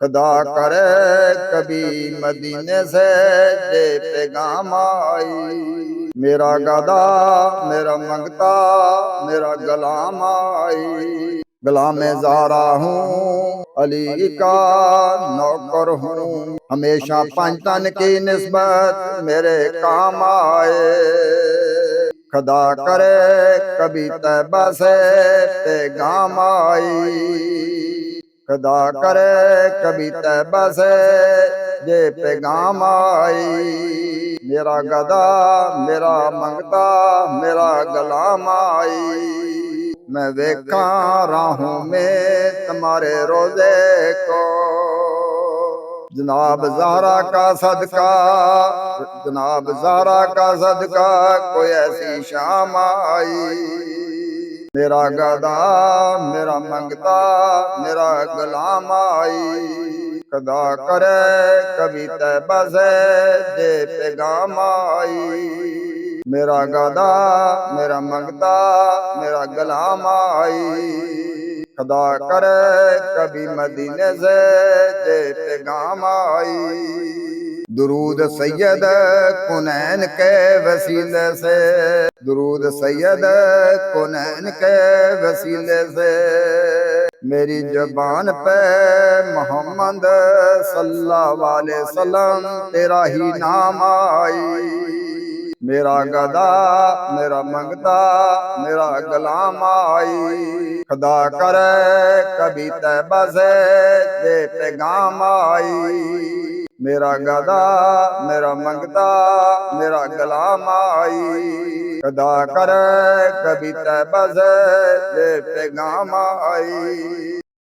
खुदा करे कभी मदीने से जे पैगाम आई। मेरा गदा मेरा मंगता मेरा गुलाम आई। गुलाम ज़ारा हूँ अली का नौकर हूँ, हमेशा पंजतन की निस्बत मेरे काम आए। खुदा करे कभी तैबा से पैगाम आई। खुदा करे कभी तैबा से ये पैगाम आई। मेरा गदा मेरा मंगता मेरा गुलाम आई। मैं वेखा राहूं में तुम्हारे रोजे को, जनाब ज़हरा का सदका जनाब ज़हरा का सदका कोई ऐसी शाम आई। मेरा गदा मेरा मंगता मेरा गुलाम आई। खुदा करे कभी तैबा से जे पैगाम आई। मेरा गदा मेरा मंगता मेरा गुलाम आई। खुदा करे कभी मदीने से जे पैगाम आई। दुरूद सैयद कुनैन के वसीले से, दुरूद सैयद कुनैन के वसीले से मेरी ज़बान पे मोहम्मद सल्लल्लाहु अलैहि वसल्लम तेरा ही नाम आई। मेरा गदा मेरा मंगता मेरा गुलाम आई। खुदा करे कभी तैबा से जे पैगाम आई। मेरा गदा मेरा मंगता मेरा गुलाम आई। खुदा करे कभी तैबा से जे पैगाम आई।